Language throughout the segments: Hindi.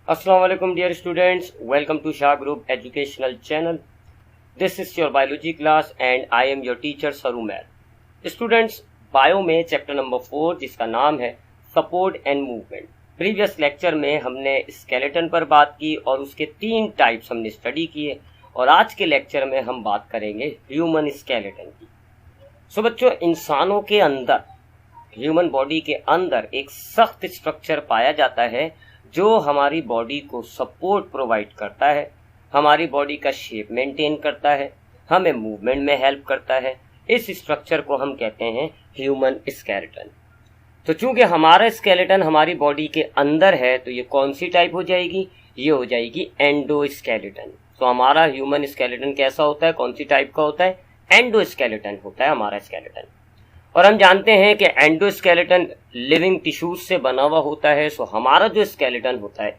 Assalamu alaikum dear students, welcome to Shah Group Educational Channel. This is your biology class and I am your teacher Sarumer. Students, bio में चैप्टर नंबर 4 जिसका नाम है support and movement. Previous lecture में हमने स्केलेटन पर बात की और उसके 3 टाइप्स हमने स्टडी किए और आज के लेक्चर में हम बात करेंगे ह्यूमन स्केलेटन की। सो बच्चों, इंसानों के अंदर, ह्यूमन बॉडी के अंदर एक सख्त स्ट्रक्चर पाया जाता है जो हमारी बॉडी को सपोर्ट प्रोवाइड करता है, हमारी बॉडी का शेप मेंटेन करता है, हमें मूवमेंट में हेल्प करता है। इस स्ट्रक्चर को हम कहते हैं ह्यूमन स्केलेटन। तो चूंकि हमारा स्केलेटन हमारी बॉडी के अंदर है तो ये कौन सी टाइप हो जाएगी? ये हो जाएगी एंडोस्केलेटन। तो हमारा ह्यूमन स्केलेटन कैसा होता है, कौन सी टाइप का होता है? एंडोस्केलेटन होता है हमारा स्केलेटन। और हम जानते हैं कि एंडोस्केलेटन लिविंग टिश्यूज से बना हुआ होता है। सो हमारा जो स्केलेटन होता है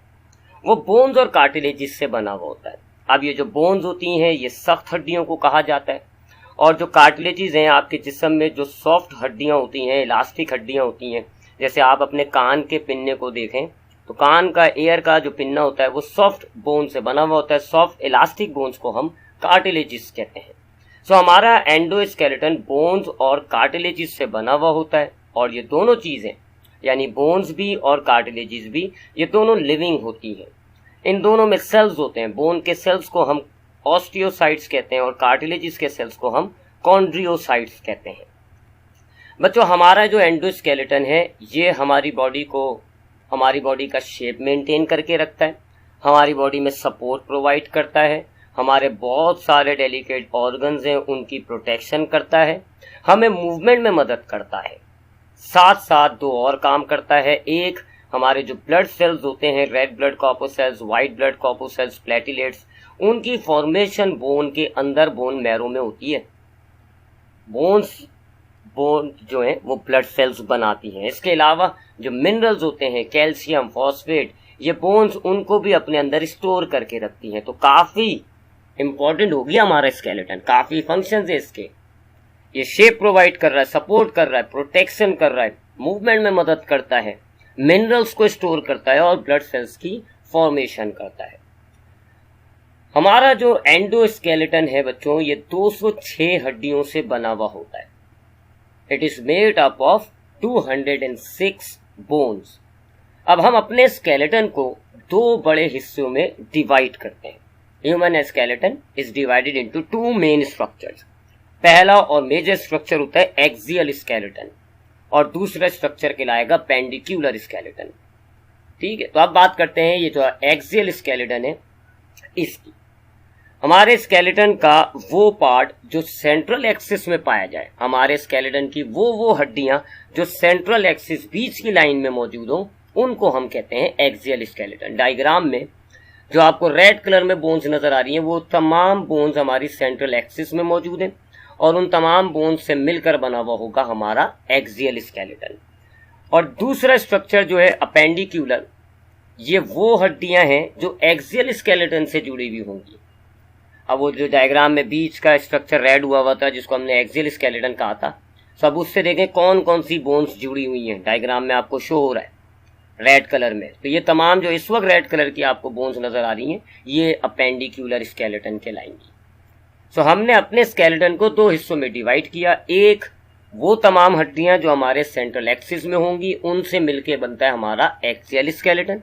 वो बोन्स और कार्टिलेजेस से बना हुआ होता है। अब ये जो बोन्स होती हैं ये सख्त हड्डियों को कहा जाता है और जो कार्टिलेजेस हैं आपके जिस्म में जो सॉफ्ट हड्डियां होती हैं, इलास्टिक हड्डियां होती हैं। जैसे आप अपने कान के पिन्ने को देखें तो कान का एयर का जो पिन्ना होता है वो सॉफ्ट बोन से बना हुआ होता है। सॉफ्ट इलास्टिक बोन्स को हम कार्टिलेजेस कहते हैं। सो हमारा एंडोस्केलेटन बोन्स और कार्टिलेजेस से बना हुआ होता है और ये दोनों चीजें यानी बोन्स भी और कार्टिलेजेस भी ये दोनों लिविंग होती हैं। इन दोनों में सेल्स होते हैं। बोन के सेल्स को हम ऑस्टियोसाइट्स कहते हैं और कार्टिलेजेस के सेल्स को हम कॉन्ड्रियोसाइट्स कहते हैं। बच्चों, हमारा जो एंडोस्केलेटन है ये हमारी बॉडी का शेप मेंटेन करके रखता है, हमारी बॉडी में सपोर्ट प्रोवाइड करता है, हमारे बहुत सारे डेलिकेट ऑर्गन्स हैं उनकी प्रोटेक्शन करता है, हमें मूवमेंट में मदद करता है। साथ साथ 2 और काम करता है। एक, हमारे जो ब्लड सेल्स होते हैं, red blood corpuscles, white blood corpuscles, platelets, उनकी फॉर्मेशन बोन के अंदर बोन मैरो में होती है। बोन जो है वो ब्लड सेल्स बनाती हैं। इसके अलावा जो मिनरल्स होते हैं, कैल्शियम, फॉस्फेट, ये बोन्स उनको भी अपने अंदर स्टोर करके रखती हैं। तो काफी इंपॉर्टेंट हो गया हमारा स्केलेटन, काफी फंक्शंस है इसके। ये शेप प्रोवाइड कर रहा है, सपोर्ट कर रहा है, प्रोटेक्शन कर रहा है, मूवमेंट में मदद करता है, मिनरल्स को स्टोर करता है और ब्लड सेल्स की फॉर्मेशन करता है। हमारा जो एंडोस्केलेटन है बच्चों ये 206 हड्डियों से बना हुआ होता है। It is made up of 206 bones. अब हम अपने स्केलेटन को 2 बड़े हिस्सों में डिवाइड करते हैं। Human skeleton is divided into 2 main structures. पहला और मेजर स्ट्रक्चर होता है एक्सियल स्केलेटन और दूसरा स्ट्रक्चर कहलाएगा पेंडिक्यूलर स्केलेटन। ठीक है, तो अब बात करते हैं ये जो एक्सियल स्केलेटन है इसकी। हमारे स्केलेटन का वो पार्ट जो सेंट्रल एक्सिस में पाया जाए, हमारे स्केलेटन की वो हड्डियां जो सेंट्रल एक्सिस बीच की लाइन में मौजूद हो, उनको हम कहते हैं एक्सियल स्केलेटन। डायग्राम में जो आपको रेड कलर में बोन्स नजर आ रही हैं वो तमाम बोन्स हमारी सेंट्रल एक्सिस में मौजूद हैं और उन तमाम बोन्स से मिलकर बना हुआ होगा हमारा एक्सियल स्केलेटन। और दूसरा स्ट्रक्चर जो है अपेंडिक्यूलर, ये वो हड्डियां हैं जो एक्सियल स्केलेटन से जुड़ी हुई होंगी। अब वो जो डायग्राम में बीच का स्ट्रक्चर रेड हुआ था जिसको हमने एक्सियल स्केलेटन कहा था, सब उससे देखें कौन कौन सी बोन्स जुड़ी हुई हैं। डायग्राम में आपको शो हो रहा है रेड कलर में, तो ये तमाम जो इस वक्त रेड कलर की आपको बोन्स नजर आ रही हैं ये अपेंडिक्यूलर स्केलेटन कहलाएंगी। सो हमने अपने स्केलेटन को 2 हिस्सों में डिवाइड किया। एक, वो तमाम हड्डियां जो हमारे सेंट्रल एक्सिस में होंगी उनसे मिलके बनता है हमारा एक्सियल स्केलेटन,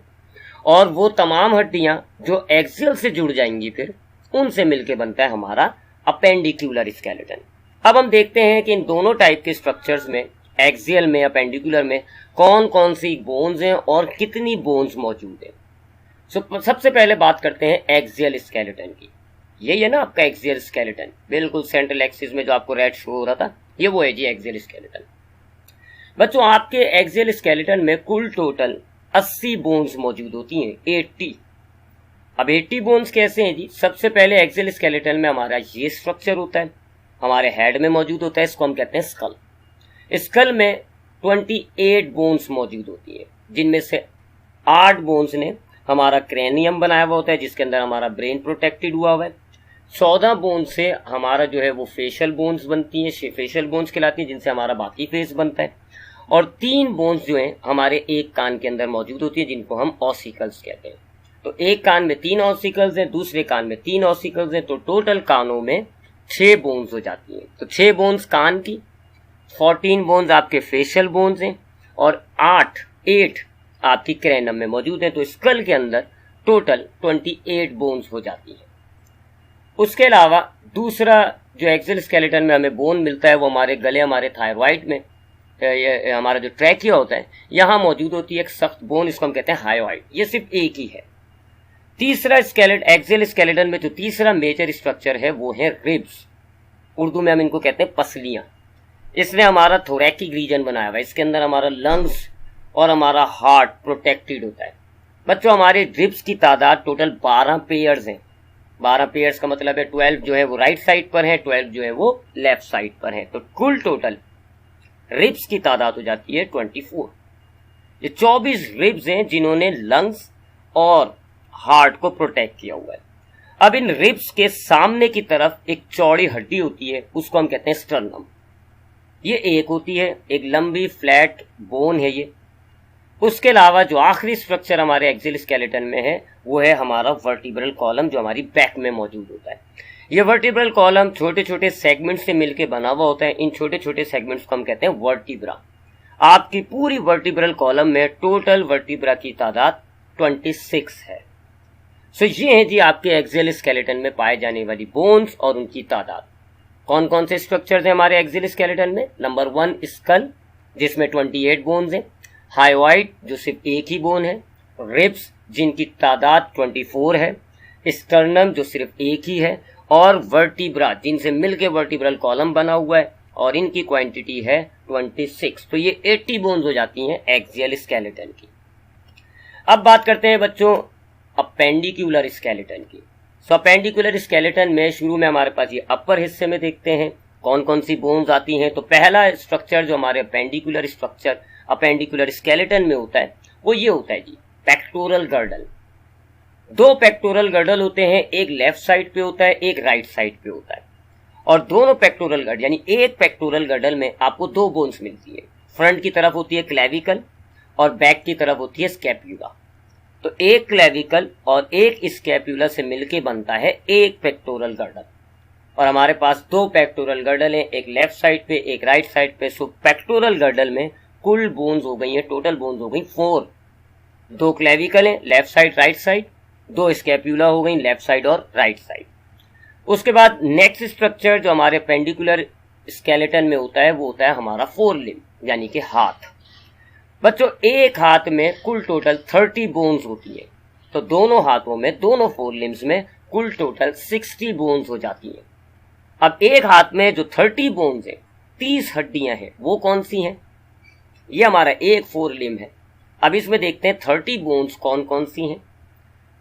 और वो तमाम हड्डियां जो एक्सियल से जुड़ जाएंगी फिर उनसे मिलके बनता है हमारा अपेंडिक्यूलर स्केलेटन। अब हम देखते हैं कि इन दोनों टाइप के स्ट्रक्चर्स में, एक्सियल में, अपेंडिकुलर में, कौन कौन सी बोन्स हैं और कितनी बोन्स मौजूद हैं। सो सबसे पहले बात करते हैं एक्सियल स्केलेटन की। यही है ना आपका एक्सियल स्केलेटन, बिल्कुल सेंट्रल एक्सिस में जो आपको रेड शो हो रहा था, ये वो है जी एक्सियल स्केलेटन। बच्चों, आपके एक्सियल स्केलेटन में कुल टोटल 80 बोन्स मौजूद होती हैं, 80। अब 80 बोन्स कैसे हैं जी? सबसे पहले एक्सियल स्केलेटन में हमारा ये स्ट्रक्चर होता है, हमारे हेड में मौजूद होता है, इसको हम कहते हैं स्कल। स्कल में 28 बोन्स मौजूद होती है जिनमें से 8 बोन्स ने हमारा क्रेनियम बनाया हुआ होता है जिसके अंदर हमारा ब्रेन प्रोटेक्टेड हुआ है। 14 बोन से हमारा जो है वो फेशियल बोन्स बनती हैं, फेशियल बोन्स कहलाती हैं जिनसे हमारा बाकी फेस बनता है। और 3 बोन्स जो हैं हमारे एक कान के अंदर मौजूद होती है जिनको हम ऑसिकल्स कहते हैं। तो एक कान में 3 ऑसिकल्स हैं, दूसरे कान में 3 ऑसिकल्स हैं, तो टोटल कानों में 6 बोन्स हो जाती हैं। तो 6 बोन्स कान की, 14 बोन्स आपके फेशियल बोन्स हैं और 8 आपकी क्रैनम में मौजूद हैं। तो स्कल के अंदर टोटल 28 बोन्स हो जाती हैं। उसके अलावा दूसरा जो एक्सियल स्केलेटन में हमें बोन मिलता है वो हमारे गले, हमारे थायरॉइड में, ये हमारा जो ट्रैकिया होता है, यहाँ मौजूद होती है एक सख्त बोन, इसको हम कहते हैं हायोइड। ये सिर्फ एक ही है। तीसरा एक्सियल स्केलेटन में जो तीसरा मेजर स्ट्रक्चर है वो है रिब्स। उर्दू में हम इनको कहते हैं पसलियां। इसने हमारा थोरैकिक रीजन बनाया हुआ है। इसके अंदर हमारा लंग्स और हमारा हार्ट प्रोटेक्टेड होता है। बच्चों, हमारे रिब्स की तादाद टोटल 12 पेयर्स हैं। 12 पेयर्स का मतलब है 12 जो है वो राइट साइड पर है, 12 जो है वो लेफ्ट साइड पर है। तो कुल टोटल रिब्स की तादाद हो जाती है 24। ये 24 रिब्स हैं जिन्होंने लंग्स और हार्ट को प्रोटेक्ट किया हुआ है। अब इन रिब्स के सामने की तरफ एक चौड़ी हड्डी होती है, उसको हम कहते हैं स्टर्नम। ये एक होती है, एक लंबी फ्लैट बोन है ये। उसके अलावा जो आखिरी स्ट्रक्चर हमारे एक्सियल स्केलेटन में है वो है हमारा वर्टिब्रल कॉलम, जो हमारी बैक में मौजूद होता है। ये वर्टिब्रल कॉलम छोटे छोटे सेगमेंट से मिलकर बना हुआ होता है। इन छोटे छोटे सेगमेंट्स को हम कहते हैं वर्टिब्रा। आपकी पूरी वर्टिब्रल कॉलम में टोटल वर्टिब्रा की तादाद 26 है। सो ये हैं जी आपके एक्सियल स्केलेटन में पाए जाने वाली बोन्स और उनकी तादाद। कौन कौन से स्ट्रक्चर्स हैं हमारे एक्सियल स्केलेटन में? नंबर 1 स्कल, जिसमें 28 बोन्स हैं। हायोइड, जो सिर्फ एक ही बोन है। रिब्स, जिनकी तादाद 24 है। स्टर्नम, जो सिर्फ एक ही है। और वर्टिब्रा, जिनसे मिलकर वर्टिब्रल कॉलम बना हुआ है और इनकी क्वांटिटी है 26। तो ये 80 बोन्स हो जाती हैं एक्सियल स्केलेटन की। अब बात करते हैं बच्चों अपेंडिकुलर स्केलेटन की। सो अपेंडिकुलर स्केलेटन में शुरू में हमारे पास ये अपर हिस्से में देखते हैं कौन कौन सी बोन्स आती हैं। तो पहला स्ट्रक्चर जो हमारे अपेंडिकुलर स्केलेटन में होता है वो ये होता है जी पेक्टोरल गर्डल। 2 पेक्टोरल गर्डल होते हैं, एक लेफ्ट साइड पे होता है, एक राइट साइड पे होता है। और दोनों पेक्टोरल गर्डल यानी एक पेक्टोरल गर्डल में आपको 2 बोन्स मिलती है। फ्रंट की तरफ होती है क्लेविकल और बैक की तरफ होती है स्कैप्यूला। तो एक क्लेविकल और एक स्कैप्यूला से मिलके बनता है एक पेक्टोरल गर्डल। और हमारे पास 2 पेक्टोरल गर्डल हैं, एक लेफ्ट साइड पे एक राइट साइड पे। सो पेक्टोरल गर्डल में कुल बोन्स हो गई हैं, टोटल बोन्स हो गई 4। 2 क्लेविकल हैं left side right side, 2 scapula हो गई लेफ्ट साइड और राइट साइड। उसके बाद नेक्स्ट स्ट्रक्चर जो हमारे पेंडिकुलर स्केलेटन में होता है वो होता है हमारा फोर लिम्ब यानी कि हाथ। बच्चों, एक हाथ में कुल टोटल 30 बोन्स होती है। तो दोनों हाथों में, दोनों 4 लिम्स में कुल टोटल 60 बोन्स हो जाती हैं। अब एक हाथ में जो 30 बोन्स है, 30 हड्डियां हैं, वो कौन सी हैं? ये हमारा एक 4 लिम्ब है। अब इसमें देखते हैं 30 बोन्स कौन कौन सी हैं।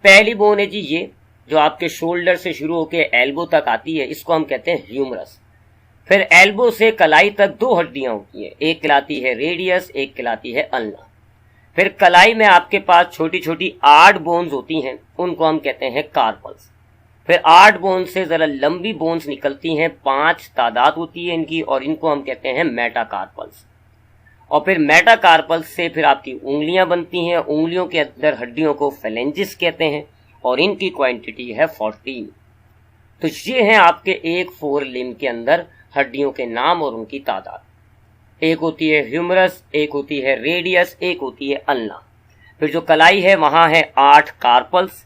पहली बोन है जी ये जो आपके शोल्डर से शुरू होकर एल्बो तक आती है, इसको हम कहते हैं ह्यूमरस। फिर एल्बो से कलाई तक 2 हड्डियां होती हैं, एक कहलाती है रेडियस, एक कहलाती है अल्ना। फिर कलाई में आपके पास छोटी छोटी 8 बोन्स होती हैं, उनको हम कहते हैं कार्पल्स। फिर 8 बोन्स से जरा लंबी बोन्स निकलती हैं, 5 तादाद होती है इनकी, और इनको हम कहते हैं मेटाकार्पल्स। और फिर मेटाकार्पल्स से फिर आपकी उंगलियां बनती हैं, उंगलियों के अंदर हड्डियों को फेलेंजिस कहते हैं, और इनकी क्वांटिटी है 14। तो ये हैं आपके एक 4 लिम्ब के अंदर हड्डियों के नाम और उनकी तादाद। एक होती है ह्यूमरस, एक होती है रेडियस, एक होती है अल्ना। फिर जो कलाई है वहां है 8 कार्पल्स।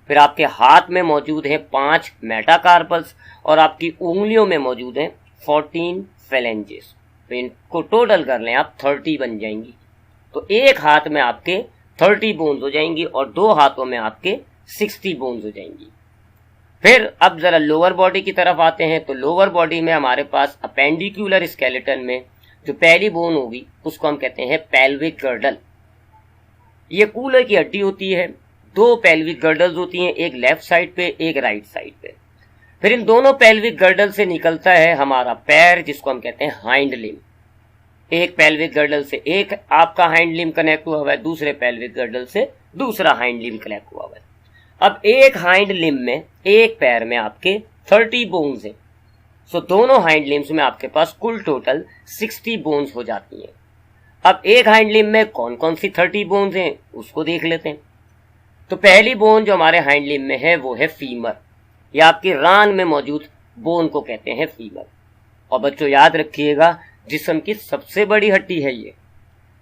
फिर आपके हाथ में मौजूद है 5 मेटाकार्पल्स, और आपकी उंगलियों में मौजूद है 14 फेलेंजेस। तो इनको टोटल कर लें आप 30 बन जाएंगी। तो एक हाथ में आपके 30 बोन्स हो जाएंगी और 2 हाथों में आपके 60 बोन्स हो जाएंगी। फिर अब जरा लोअर बॉडी की तरफ आते हैं। तो लोअर बॉडी में हमारे पास अपेंडिकुलर स्केलेटन में जो पहली बोन होगी उसको हम कहते हैं पेल्विक गर्डल। ये कूलर की हड्डी होती है, 2 पेल्विक गर्डल्स होती हैं, एक लेफ्ट साइड पे एक राइट साइड पे। फिर इन दोनों पेल्विक गर्डल से निकलता है हमारा पैर, जिसको हम कहते हैं हाइंड लिम्ब। एक पेल्विक गर्डल से एक आपका हाइंड लिम्ब कनेक्ट हुआ हुआ है, दूसरे पेल्विक गर्डल से दूसरा हाइंड लिम्ब कनेक्ट हुआ हुआ है। अब एक हाइंड लिम्ब में, एक पैर में आपके 30 बोन्स हैं। सो दोनों हाइंड लिम्ब्स में आपके पास कुल टोटल 60 बोन्स हो जाती हैं। अब एक हाइंड लिम्ब में कौन कौन सी 30 बोन्स हैं उसको देख लेते हैं। तो पहली बोन जो हमारे हाइंड लिम्ब में है वो है फीमर, या आपकी रान में मौजूद बोन को कहते हैं फीमर। और बच्चों याद रखिएगा, जिस्म की सबसे बड़ी हड्डी है ये।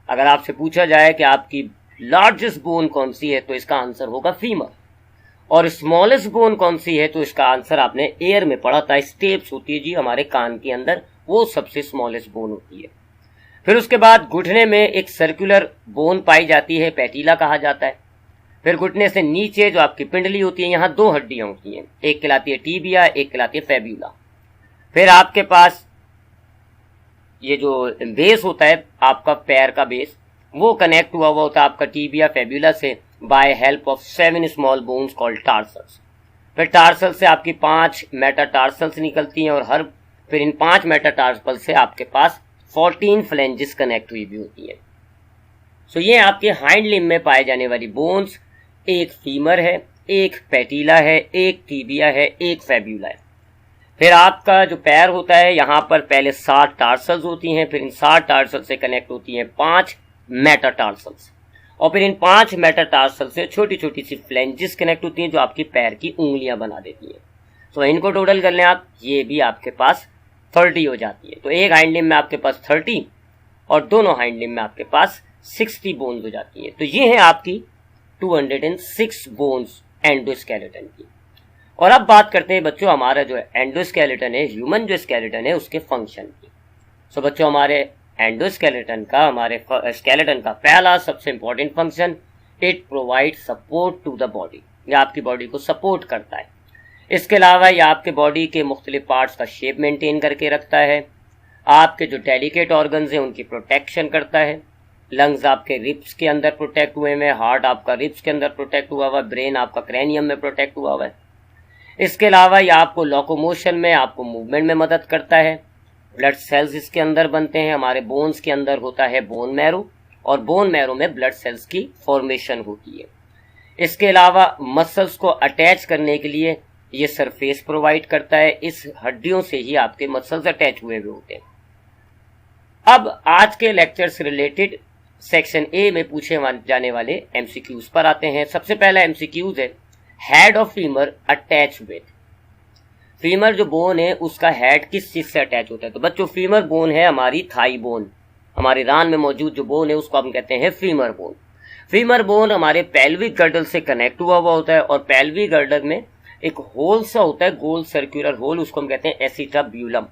अगर आपसे पूछा जाए कि आपकी लार्जेस्ट बोन कौन सी है तो इसका आंसर होगा फीमर, और स्मॉलेस्ट बोन कौन सी है तो इसका आंसर आपने एयर में पढ़ा था, स्टेप्स होती है जी हमारे कान के अंदर, वो सबसे स्मॉलेस्ट बोन होती है। फिर उसके बाद घुटने में एक सर्कुलर बोन पाई जाती है, पैटिला कहा जाता है। फिर घुटने से नीचे जो आपकी पिंडली होती है, यहाँ दो हड्डियां होती हैं, एक कहलाती है टीबिया, एक कहलाती है फेब्यूला। फिर आपके पास ये जो बेस होता है आपका पैर का बेस, वो कनेक्ट हुआ होता है आपका टीबिया फेब्यूला से by help of 7 small bones called tarsals. फिर टार्सल से आपकी 5 मेटाटार्सल्स निकलती हैं, और फिर इन 5 मेटाटार्सल से आपके पास 14 फ्लेंजेस कनेक्ट हुई भी होती है। सो ये आपके हाइंड लिम्ब में पाए जाने वाली बोन्स, एक फीमर है, एक पैटिला है, एक टीबिया है, एक फेब्यूला है। फिर आपका जो पैर होता है, यहाँ पर पहले 7 टार्सल्स होती हैं, फिर इन 7 टार्सल से कनेक्ट होती हैं 5 मेटाटार्सल्स, और फिर इन 5 मेटाटार्सल से छोटी छोटी सी फ्लेंजेस कनेक्ट होती हैं जो आपकी पैर की उंगलियां बना देती हैं। तो इनको टोटल कर लें आप, ये भी आपके पास 30 हो जाती है। तो एक हाइंड लिम्ब में आपके पास 30 और दोनों हाइंड लिम्ब में आपके पास 60 बोन्स हो जाती है। तो ये है आपकी 206 बोन्स एंडोस्केलेटन की। और अब बात करते हैं बच्चों हमारा जो एंडोस्केलेटन है, ह्यूमन जो स्केलेटन है, उसके फंक्शन की। सो बच्चों हमारे एंडोस्केलेटन का, हमारे स्केलेटन का पहला सबसे important function, it provide support to the body, या आपकी बॉडी को सपोर्ट करता है। इसके अलावा यह आपके बॉडी के मुख्तलिफ पार्ट्स का शेप मेंटेन करके रखता है, आपके जो डेलिकेट ऑर्गन्स हैं उनकी प्रोटेक्शन करता है। लंग्स आपके रिब्स के अंदर प्रोटेक्ट हुए हैं, हार्ट आपका रिब्स के अंदर प्रोटेक्ट हुआ हुआ है, ब्रेन आपका क्रैनियम में प्रोटेक्ट हुआ हुआ है। इसके अलावा यह आपको लोकोमोशन में, आपको मूवमेंट में मदद करता है। ब्लड सेल्स इसके अंदर बनते हैं, हमारे बोन्स के अंदर होता है बोन मैरो, और बोन मैरो में ब्लड सेल्स की फॉर्मेशन होती है। इसके अलावा मसल्स को अटैच करने के लिए ये सरफेस प्रोवाइड करता है, इस हड्डियों से ही आपके मसल्स अटैच हुए हुए होते हैं। अब आज के लेक्चर से रिलेटेड सेक्शन ए में पूछे जाने वाले एमसीक्यूज पर आते हैं। सबसे पहला एमसीक्यूज है, head of femur attach with. Femur जो बोन है उसका हेड किस चीज से अटैच होता है? तो बच्चों फीमर बोन है हमारी थाई बोन, हमारी रान में मौजूद जो बोन है उसको हम कहते हैं फीमर बोन। फीमर बोन हमारे पेल्विक गर्डल से कनेक्ट हुआ होता है, और पेल्विक गर्डल में एक होल सा होता है, गोल सर्कुलर होल, उसको हम कहते हैं एसिटाब्यूलम।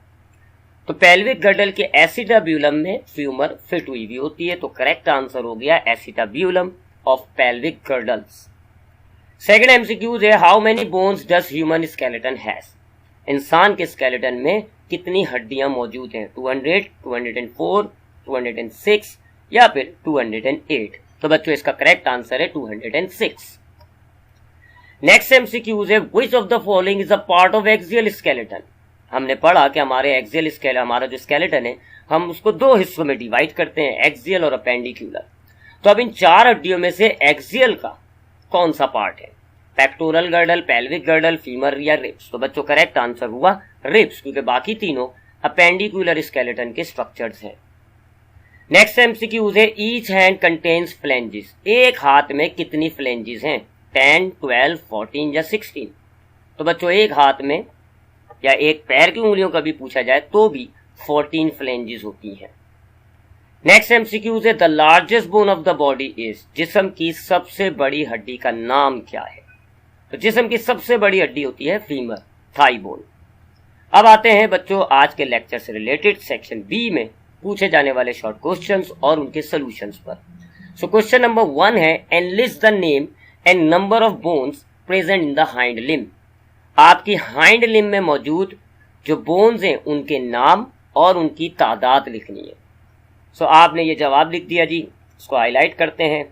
तो पेल्विक गर्डल के एसिटाब्यूलम में फ्यूमर फिट हुई भी होती है, तो करेक्ट आंसर हो गया acetabulum of pelvic girdles. Second MCQs है, how many bones does human skeleton has? इंसान के स्केलेटन में कितनी हड्डियां मौजूद हैं? 200, 204, 206 या फिर 208? तो बच्चों इसका करेक्ट आंसर है 206। नेक्स्ट एमसीक्यूज है, which of the following is a part of axial skeleton? हमने पढ़ा कि हमारे एक्सियल स्केलेटन, हमारा जो स्केलेटन है, हम उसको दो हिस्सों में डिवाइड करते हैं, एक्सियल और अपेंडिक्यूलर। तो अब इन 4 हड्डियों में से एक्सियल का कौन सा पार्ट है? Pectoral girdle, pelvic girdle, femur या रिब्स? तो बच्चों करेक्ट आंसर हुआ रिब्स, क्योंकि बाकी तीनों अपेंडिक्यूलर स्केलेटन के स्ट्रक्चर्स हैं। नेक्स्ट एमसीक्यूज है, ईच हैंड कंटेन्स फ्लेंजेस। एक हाथ में कितनी फ्लेंजेस हैं? 10, 12, 14 या 16? तो बच्चों एक हाथ में या एक पैर की उंगलियों का भी पूछा जाए तो भी 14 फ्लेंजेस होती हैं। नेक्स्ट एमसीक्यूज है, the largest bone of the body is. जिस्म की सबसे बड़ी हड्डी का नाम क्या है? तो जिस्म की सबसे बड़ी हड्डी होती है फीमर, थाई बोन। अब आते हैं बच्चों आज के लेक्चर से रिलेटेड सेक्शन बी में पूछे जाने वाले शॉर्ट क्वेश्चंस और उनके सॉल्यूशंस पर। सो क्वेश्चन नंबर 1 है, analyst the name and number of bones present in the hind limb. आपकी हाइंड लिम्ब में मौजूद जो बोन्स हैं उनके नाम और उनकी तादाद लिखनी है। सो आपने ये जवाब लिख दिया जी, इसको हाईलाइट करते हैं।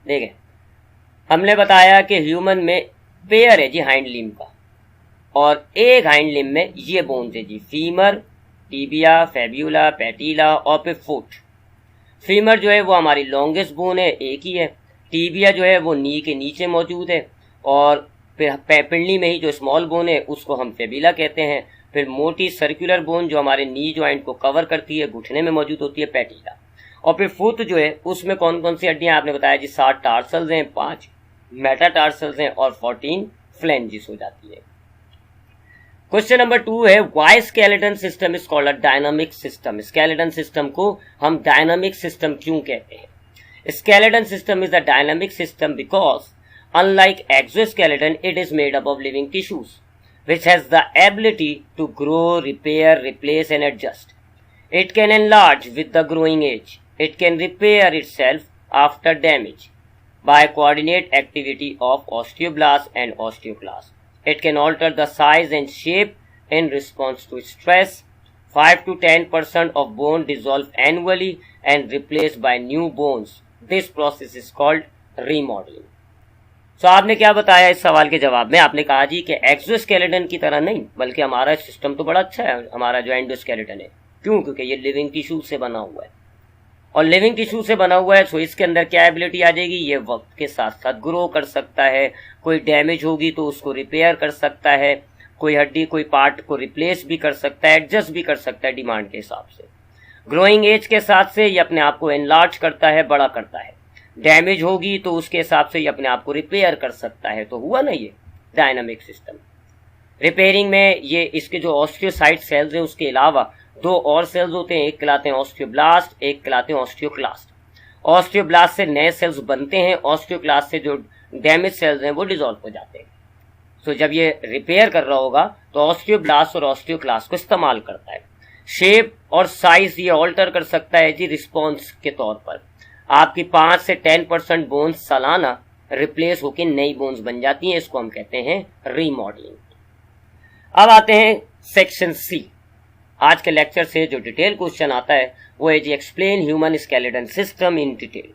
देखें, हमने बताया कि ह्यूमन में पेयर है जी हाइंड लिम्ब का, और एक हाइंड लिम्ब में ये बोन्स है जी, फीमर, टीबिया, फेब्यूला, पैटिला और फिर फुट। फीमर जो है वो हमारी लॉन्गेस्ट बोन है, एक ही है। टीबिया जो है वो नी के नीचे मौजूद है, और फिर पिंडली में ही जो स्मॉल बोन है उसको हम फेबिला कहते हैं। फिर मोटी सर्कुलर बोन जो हमारे नी जॉइंट को कवर करती है, घुटने में मौजूद होती है, पैटिला। और फिर फुट जो है उसमें कौन कौन सी हड्डियां आपने बताया जी, 7 टार्सल्स हैं, 5 मेटाटार्सल्स हैं और 14 फ्लेंजिस हो जाती है। क्वेश्चन नंबर 2 है why skeleton system is called a dynamic system. Skeleton system को हम डायनामिक सिस्टम क्यों कहते हैं? Skeleton system is a dynamic system because, unlike exoskeleton, it is made up of living tissues, which has the ability to grow, repair, replace and adjust. It can enlarge with the growing age. It can repair itself after damage by coordinate activity of osteoblasts and osteoclasts. It can alter the size and shape in response to stress. 5 to 10% of bone dissolve annually and replaced by new bones. This process is called remodeling. So आपने क्या बताया इस सवाल के जवाब में? आपने कहा जी कि एक्सोस्केलेटन की तरह नहीं, बल्कि हमारा सिस्टम तो बड़ा अच्छा है, हमारा जो एंडोस्केलेटन है। क्यों? क्योंकि ये लिविंग टिश्यू से बना हुआ है, और लिविंग टिश्यू से बना हुआ है, सो इसके अंदर क्या एबिलिटी आ जाएगी? ये वक्त के साथ साथ ग्रो कर सकता है, कोई डैमेज होगी तो उसको रिपेयर कर सकता है, कोई हड्डी कोई पार्ट को रिप्लेस भी कर सकता है, एडजस्ट भी कर सकता है डिमांड के हिसाब से। ग्रोइंग एज के साथ से ये अपने आप को एनलार्ज करता है, बड़ा करता है। डैमेज होगी तो उसके हिसाब से ये अपने आप को रिपेयर कर सकता है। तो हुआ ना ये डायनामिक सिस्टम। रिपेयरिंग में ये इसके जो ऑस्टियोसाइट सेल्स हैं उसके अलावा 2 और सेल्स होते हैं, एक कहलाते हैं ऑस्टियोब्लास्ट, एक कहलाते हैं ऑस्टियोक्लास्ट। ऑस्टियोब्लास्ट से नए सेल्स बनते हैं, ऑस्टियोक्लास्ट से जो डैमेज सेल्स हैं वो डिसॉल्व हो जाते हैं। सो जब ये रिपेयर कर रहा होगा तो ऑस्टियोब्लास्ट और ऑस्टियोक्लास्ट को इस्तेमाल करता है। शेप और साइज ये ऑल्टर कर सकता है जी रिस्पॉन्स के तौर पर। आपकी 5 से 10% बोन्स सालाना रिप्लेस होकर नई बोन्स बन जाती हैं, इसको हम कहते हैं रीमॉडलिंग। अब आते हैं सेक्शन सी। आज के लेक्चर से जो डिटेल क्वेश्चन आता है वो है जी explain human skeleton system in detail.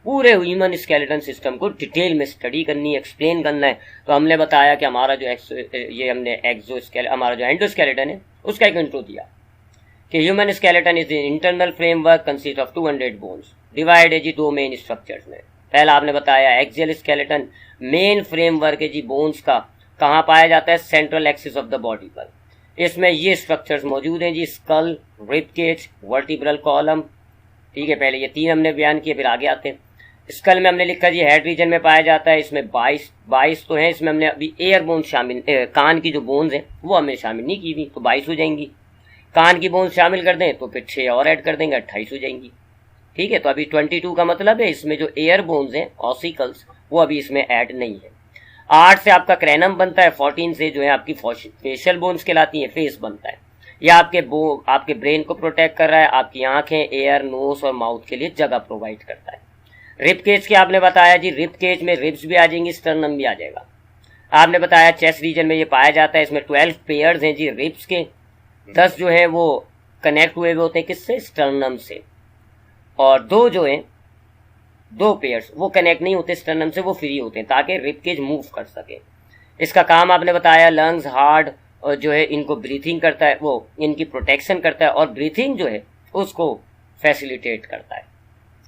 पूरे ह्यूमन स्केलेटन सिस्टम को डिटेल में स्टडी करनी है, एक्सप्लेन करना है। तो हमने बताया कि हमारा जो हमारा जो एंडोस्केलेटन है उसका एक इंट्रो दिया कि human skeleton is internal framework consist of 200 bones, divide है जी 2 मेन स्ट्रक्चर्स में। पहला आपने बताया एक्सियल स्केलेटन, मेन फ्रेमवर्क है जी बोन्स का, कहाँ पाया जाता है? Central axis of the body पर। इसमें ये स्ट्रक्चर्स मौजूद हैं जी, skull, rib cage, vertebral column. ठीक है, पहले ये 3 हमने बयान किए, फिर आगे आते हैं। स्कल में हमने लिखा जी हेड रीजन में पाया जाता है, इसमें 22 तो है, इसमें हमने अभी एयर बोन शामिल, कान की जो बोन्स हैं वो हमने शामिल नहीं की हुई, तो 22 हो जाएंगी। कान की बोन्स शामिल कर दें तो फिर 6 और ऐड कर देंगे, 28 हो जाएंगी। ठीक है, तो अभी 22 का मतलब है इसमें जो एयर बोन्स हैं ऑसिकल्स वो अभी इसमें ऐड नहीं है। 8 से आपका क्रैनम बनता है, 14 से जो है आपकी फेशियल बोन्स कहलाती है, फेस बनता है। यह आपके ब्रेन को प्रोटेक्ट कर रहा है, आपकी आंखें, एयर, नोज और माउथ के लिए जगह प्रोवाइड करता है। रिब केज के आपने बताया जी, रिब केज में रिब्स भी आ जाएंगी, स्टर्नम भी आ जाएगा। आपने बताया चेस्ट रीजन में ये पाया जाता है, इसमें 12 पेयर्स हैं जी रिब्स के, 10 जो है वो कनेक्ट हुए होते हैं किससे? स्टर्नम से, और 2 जो हैं 2 पेयर्स वो कनेक्ट नहीं होते स्टर्नम से, वो फ्री होते हैं ताकि रिब केज मूव कर सके। इसका काम आपने बताया लंग्स, हार्ट और जो है इनको ब्रीथिंग करता है, वो इनकी प्रोटेक्शन करता है और ब्रीथिंग जो है उसको फैसिलिटेट करता है।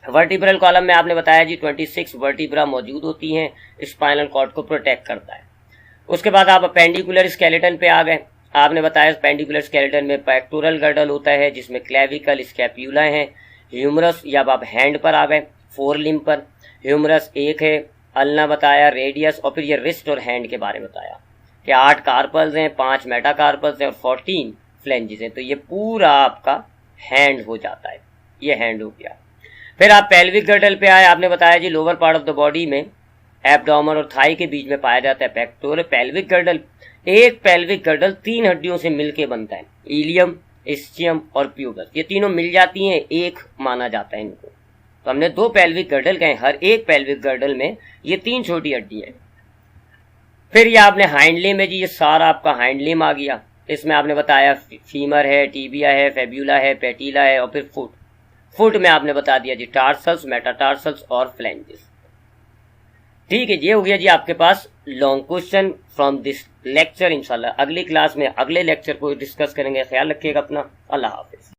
वर्टिब्रल कॉलम में आपने बताया जी 26 वर्टिब्रा मौजूद होती हैं, स्पाइनल कॉर्ड को प्रोटेक्ट करता है। उसके बाद आप पेंडिकुलर स्केलेटन पे आ गए। आपने बताया पेंडिकुलर स्केलेटन में पेक्टोरल गर्डल होता है जिसमें क्लेविकल, स्कैप्यूला है, ह्यूमरस, या आप हैंड पर आ गए, 4 लिम्ब पर ह्यूमरस एक है, अल्ना बताया, रेडियस, और फिर ये रिस्ट और हैंड के बारे में बताया कि 8 कार्पल्स हैं, 5 मेटाकार्पल्स हैं और 14 फ्लेंजेस हैं। तो ये पूरा आपका हैंड हो जाता है, ये हैंड हो गया। फिर आप पेल्विक गर्डल पे आए। आपने बताया जी lower part of the body में एब्डोमेन और थाई के बीच में पाया जाता है पेक्टोरल पेल्विक गर्डल। एक पेल्विक गर्डल 3 हड्डियों से मिलके बनता है, इलियम, इस्चियम और प्यूबस। ये तीनों मिल जाती हैं, एक माना जाता है इनको। तो हमने 2 पेल्विक गर्डल कहे, हर एक पेल्विक गर्डल में ये 3 छोटी हड्डी है। फिर ये आपने हाइंड लिम्ब है जी, ये सारा आपका हाइंड लिम्ब आ गया। इसमें आपने बताया फीमर है, टीबिया है, फेब्यूला है, पेटिला है और फिर फुट में आपने बता दिया जी टार्सल्स, मेटाटार्सल्स और फ्लेंजेस। ठीक है, ये हो गया जी आपके पास long question from this lecture. इंशाल्लाह अगली क्लास में अगले लेक्चर को डिस्कस करेंगे। ख्याल रखिएगा अपना। अल्लाह हाफिज।